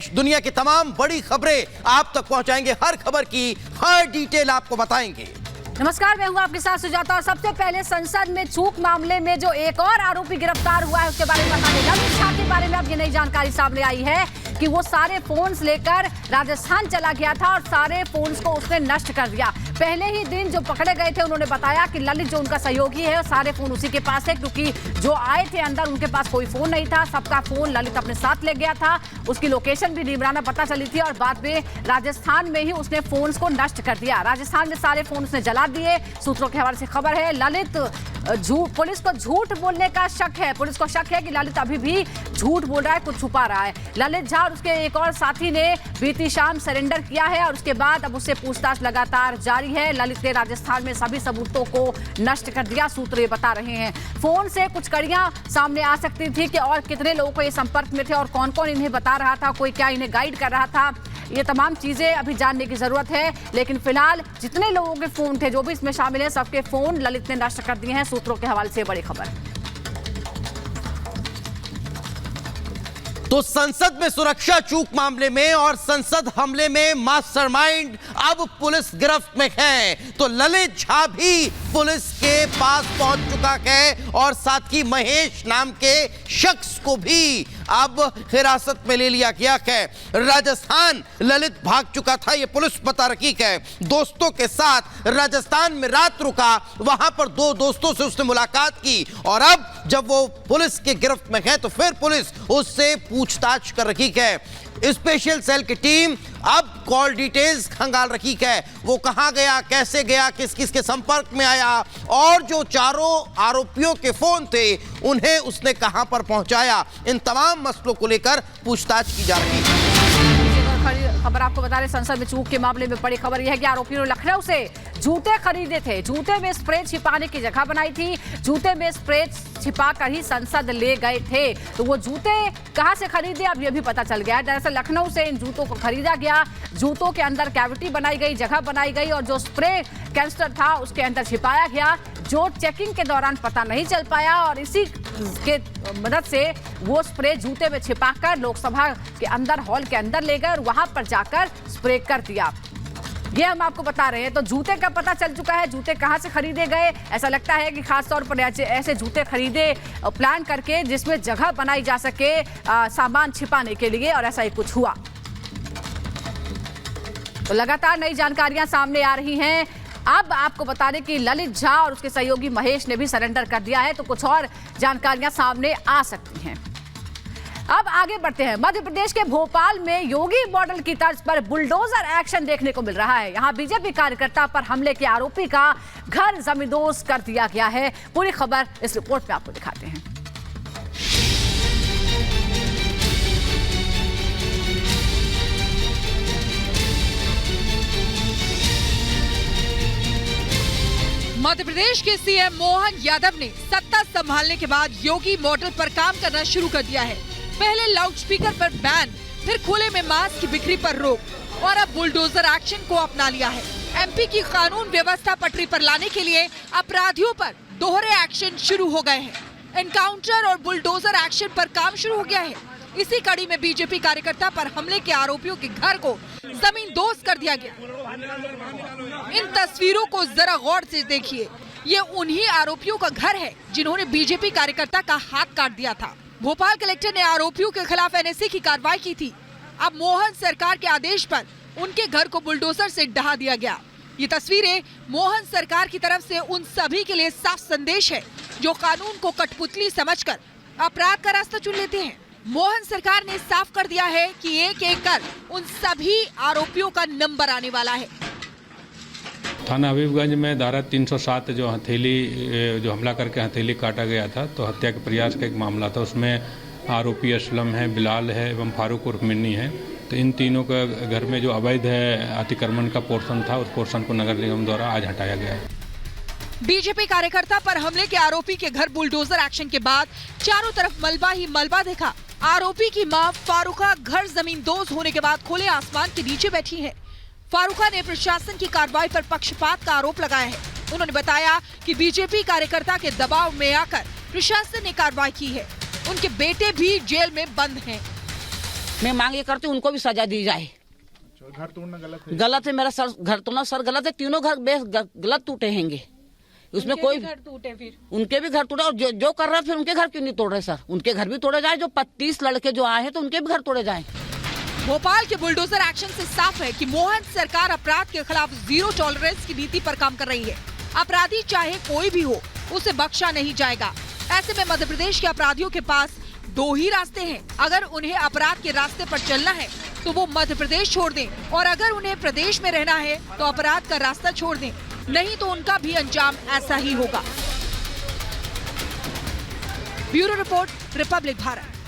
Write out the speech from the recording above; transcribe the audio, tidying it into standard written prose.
देश दुनिया की तमाम बड़ी खबरें आप तक पहुंचाएंगे। हर खबर की हर डिटेल आपको बताएंगे। नमस्कार, मैं हूं आपके साथ सुजाता और सबसे पहले संसद में चूक मामले में जो एक और आरोपी गिरफ्तार हुआ है उसके बारे में बता देगा। ललित झा के बारे में अब ये नई जानकारी सामने आई है कि वो सारे फोन्स लेकर राजस्थान चला गया था और सारे फोन्स को उसने नष्ट कर दिया। पहले ही दिन जो पकड़े गए थे उन्होंने बताया कि ललित जो उनका सहयोगी है सारे फोन उसी के पास है, क्योंकि जो आए थे अंदर उनके पास कोई फोन नहीं था, सबका फोन ललित अपने साथ ले गया था। उसकी लोकेशन भी नीमराना पता चली थी और बाद में राजस्थान में ही उसने फोन्स को नष्ट कर दिया। राजस्थान में सारे फोन उसने जला दिए। सूत्रों के हवाले से खबर है ललित पुलिस को झूठ बोलने का शक है। पुलिस को शक है कि ललित अभी भी झूठ बोल रहा है, कुछ छुपा रहा है। ललित झा और उसके एक और साथी ने बीती शाम सरेंडर किया है और उसके बाद अब उससे पूछताछ लगातार जारी है। ललित ने राजस्थान में सभी सबूतों को नष्ट कर दिया, सूत्र ये बता रहे हैं। फोन से कुछ कड़ियां सामने आ सकती थी कि और कितने लोगों को ये संपर्क में थे और कौन कौन इन्हें बता रहा था, कोई क्या इन्हें गाइड कर रहा था, ये तमाम चीजें अभी जानने की जरूरत है। लेकिन फिलहाल जितने लोगों के फोन थे जो भी इसमें शामिल हैं सबके फोन ललित ने नष्ट कर दिए हैं। सूत्रों के हवाले से बड़ी खबर। तो संसद में सुरक्षा चूक मामले में और संसद हमले में मास्टरमाइंड अब पुलिस गिरफ्त में है। तो ललित झा भी पुलिस के पास पहुंच चुका है और साथ ही महेश नाम के शख्स को भी अब हिरासत में ले लिया गया है। राजस्थान ललित भाग चुका था, यह पुलिस बता रही है। दोस्तों के साथ राजस्थान में रात रुका, वहां पर दो दोस्तों से उसने मुलाकात की और अब जब वो पुलिस के गिरफ्त में है तो फिर पुलिस उससे पूछताछ कर रही है। स्पेशल सेल की टीम अब कॉल डिटेल्स खंगाल रही है। वो कहां गया, कैसे गया, किस किस के संपर्क में आया और जो चारों आरोपियों के फोन थे उन्हें उसने कहां पर पहुंचाया, इन तमाम मसलों को लेकर पूछताछ की जा रही है। खबर आपको बता रहे संसद में चूक के मामले में बड़ी खबर यह है कि आरोपियों ने लखनऊ से जूते खरीदे थे। जूते में स्प्रे छिपाने की जगह बनाई थी, जूते में स्प्रे छिपा कर ही संसद ले गए थे। तो वो जूते कहां से खरीदे अब ये भी पता चल गया है। दरअसल लखनऊ से इन जूतों को खरीदा गया, जूतों के अंदर कैविटी बनाई गई, जगह बनाई गई और जो स्प्रे कैंस्टर था उसके अंदर छिपाया गया, जो चेकिंग के दौरान पता नहीं चल पाया और इसी के मदद से वो स्प्रे जूते में छिपाकर लोकसभा के अंदर हॉल के अंदर ले गए और वहां पर जाकर स्प्रे कर दिया। ये हम आपको बता रहे हैं। तो जूते का पता चल चुका है, जूते कहां से खरीदे गए। ऐसा लगता है कि खास तौर पर ऐसे जूते खरीदे प्लान करके जिसमें जगह बनाई जा सके सामान छिपाने के लिए, और ऐसा ही कुछ हुआ। तो लगातार नई जानकारियां सामने आ रही हैं। अब आपको बता दें कि ललित झा और उसके सहयोगी महेश ने भी सरेंडर कर दिया है, तो कुछ और जानकारियां सामने आ सकती हैं। अब आगे बढ़ते हैं। मध्य प्रदेश के भोपाल में योगी मॉडल की तर्ज पर बुलडोजर एक्शन देखने को मिल रहा है। यहां बीजेपी कार्यकर्ता पर हमले के आरोपी का घर जमींदोज कर दिया गया है। पूरी खबर इस रिपोर्ट में आपको दिखाते हैं। मध्य प्रदेश के सीएम मोहन यादव ने सत्ता संभालने के बाद योगी मॉडल पर काम करना शुरू कर दिया है। पहले लाउडस्पीकर पर बैन, फिर खुले में मास्क की बिक्री पर रोक और अब बुलडोजर एक्शन को अपना लिया है। एमपी की कानून व्यवस्था पटरी पर लाने के लिए अपराधियों पर दोहरे एक्शन शुरू हो गए हैं। एनकाउंटर और बुलडोजर एक्शन पर काम शुरू हो गया है। इसी कड़ी में बीजेपी कार्यकर्ता पर हमले के आरोपियों के घर को जमींदोज कर दिया गया। इन तस्वीरों को जरा गौर से देखिए। ये उन्हीं आरोपियों का घर है जिन्होंने बीजेपी कार्यकर्ता का हाथ काट दिया था। भोपाल कलेक्टर ने आरोपियों के खिलाफ एनएसए की कार्रवाई की थी। अब मोहन सरकार के आदेश पर उनके घर को बुलडोजर से ढहा दिया गया। ये तस्वीरें मोहन सरकार की तरफ से उन सभी के लिए साफ संदेश है जो कानून को कठपुतली समझकर अपराध का रास्ता चुन लेते हैं। मोहन सरकार ने साफ कर दिया है कि एक एक कर उन सभी आरोपियों का नंबर आने वाला है। थाना हबीबगंज में धारा 307 जो हमला करके हथेली काटा गया था, तो हत्या के प्रयास का एक मामला था। उसमें आरोपी असलम है, बिलाल है एवं फारूक उर्फ मिन्नी है। तो इन तीनों का घर में जो अवैध अतिक्रमण का पोर्शन था, उस पोर्शन को नगर निगम द्वारा आज हटाया गया है। बीजेपी कार्यकर्ता पर हमले के आरोपी के घर बुलडोजर एक्शन के बाद चारों तरफ मलबा ही मलबा देखा। आरोपी की मां फारूका घर जमींदोज होने के बाद खुले आसमान के नीचे बैठी है। फारूका ने प्रशासन की कार्रवाई पर पक्षपात का आरोप लगाया है। उन्होंने बताया कि बीजेपी कार्यकर्ता के दबाव में आकर प्रशासन ने कार्रवाई की है। उनके बेटे भी जेल में बंद हैं। मैं मांग ये करती हूँ उनको भी सजा दी जाए। घर तोड़ना गलत है मेरा सर, घर तोड़ना सर गलत है। तीनों घर गलत टूटे हैंगे, उसमें कोई घर टूटे, फिर उनके भी घर टूटे और जो कर रहे हैं फिर उनके घर क्यों नहीं तोड़ रहे सर? उनके घर भी तोड़े जाए। जो 35 लड़के जो आए हैं तो उनके भी घर तोड़े जाए। भोपाल के बुलडोजर एक्शन से साफ है कि मोहन सरकार अपराध के खिलाफ जीरो टॉलरेंस की नीति पर काम कर रही है। अपराधी चाहे कोई भी हो, उसे बख्शा नहीं जाएगा। ऐसे में मध्य प्रदेश के अपराधियों के पास दो ही रास्ते हैं। अगर उन्हें अपराध के रास्ते पर चलना है तो वो मध्य प्रदेश छोड़ दें, और अगर उन्हें प्रदेश में रहना है तो अपराध का रास्ता छोड़ दें, नहीं तो उनका भी अंजाम ऐसा ही होगा। Bureau report, Republic Bharat.